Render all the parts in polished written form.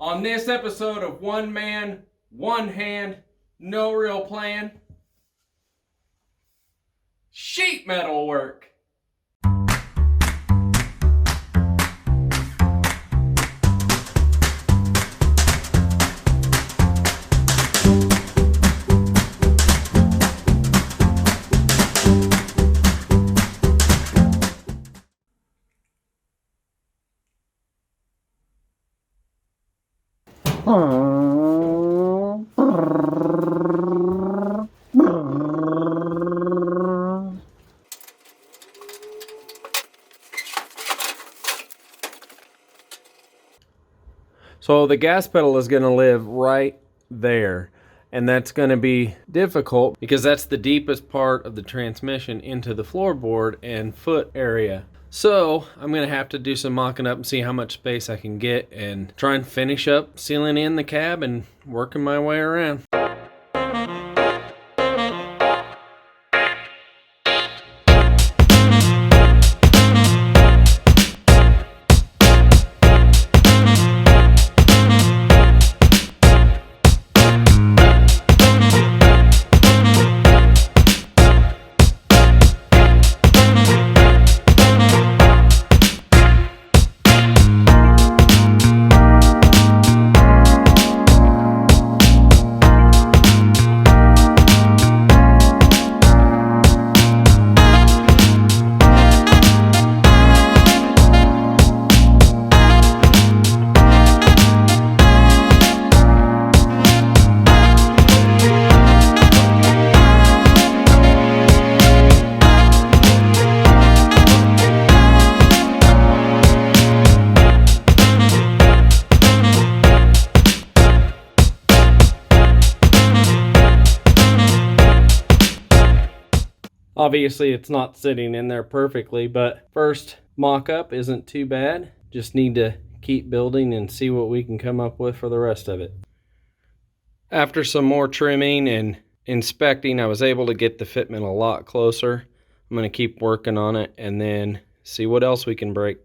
On this episode of One Man, One Hand, No Real Plan, sheet metal work. So the gas pedal is going to live right there, and that's going to be difficult because that's the deepest part of the transmission into the floorboard and foot area. So I'm going to have to do some mocking up and see how much space I can get and try and finish up sealing in the cab and working my way around. Obviously it's not sitting in there perfectly, but first mock-up isn't too bad. Just need to keep building and see what we can come up with for the rest of it. After some more trimming and inspecting, I was able to get the fitment a lot closer. I'm going to keep working on it and then see what else we can break.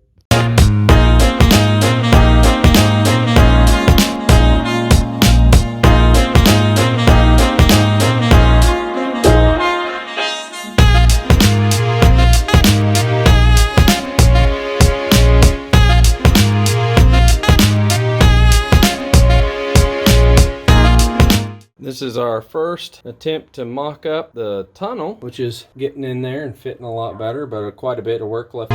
This is our first attempt to mock up the tunnel, which is getting in there and fitting a lot better, but quite a bit of work left.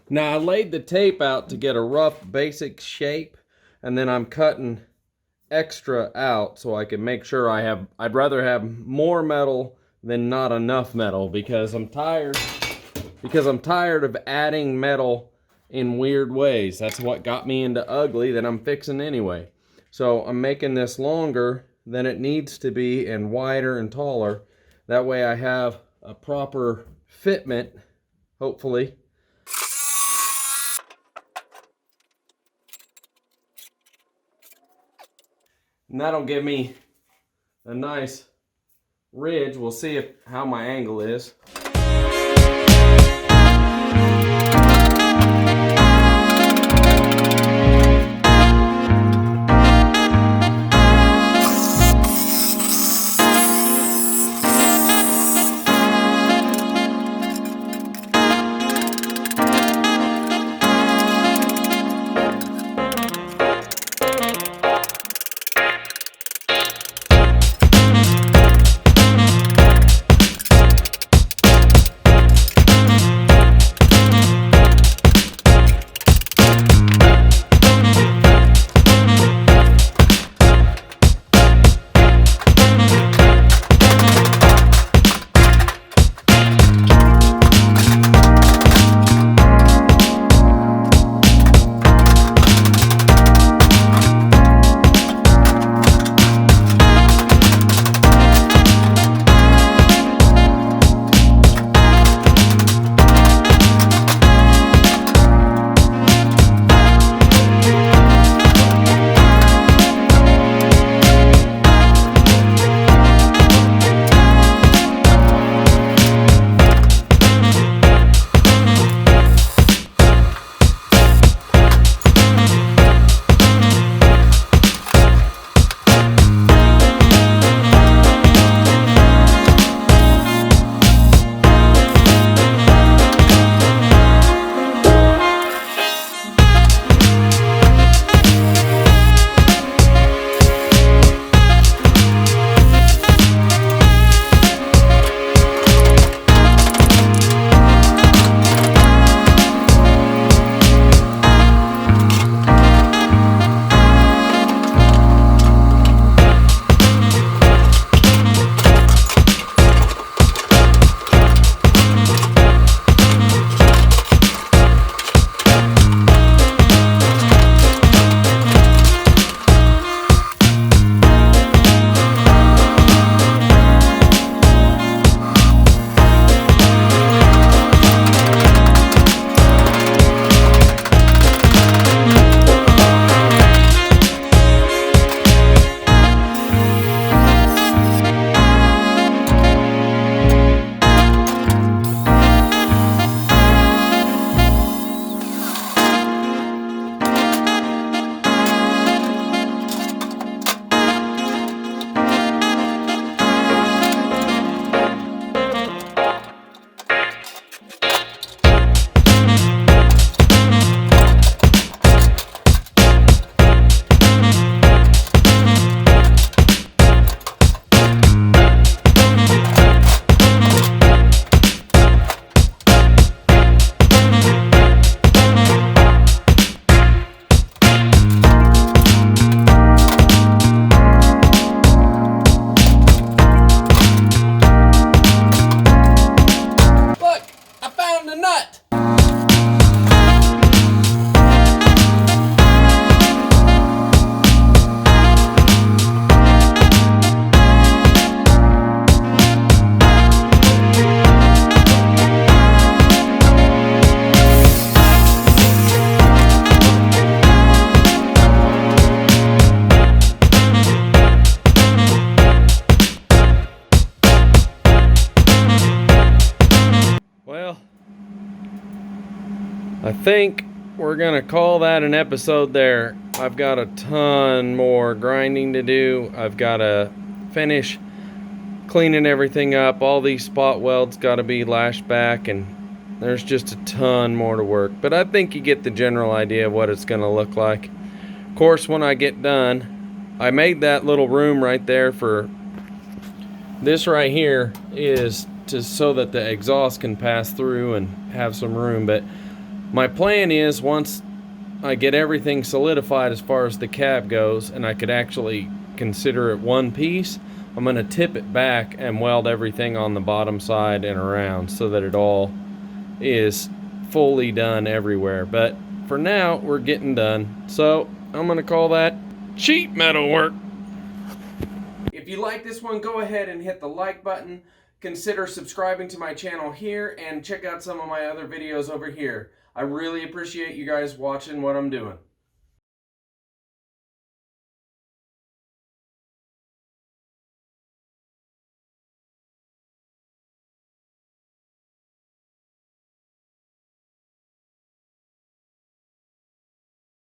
Now I laid the tape out to get a rough basic shape, and then I'm cutting extra out so I can make sure I'd rather have more metal than not enough metal, because I'm tired of adding metal in weird ways. That's what got me into ugly that I'm fixing anyway. So I'm making this longer than it needs to be and wider and taller. That way I have a proper fitment, hopefully. And that'll give me a nice ridge. We'll see how my angle is. I think we're gonna call that an episode there. I've got a ton more grinding to do. I've got to finish cleaning everything up. All these spot welds got to be lashed back, and there's just a ton more to work. But I think you get the general idea of what it's gonna look like. Of course, when I get done, I made that little room right there for this right here is so that the exhaust can pass through and have some room. But My plan is, once I get everything solidified as far as the cab goes and I could actually consider it one piece, I'm going to tip it back and weld everything on the bottom side and around so that it all is fully done everywhere. But for now, we're getting done, so I'm going to call that sheet metal work. If you like this one, go ahead and hit the like button. Consider subscribing to my channel here and check out some of my other videos over here. I really appreciate you guys watching what I'm doing.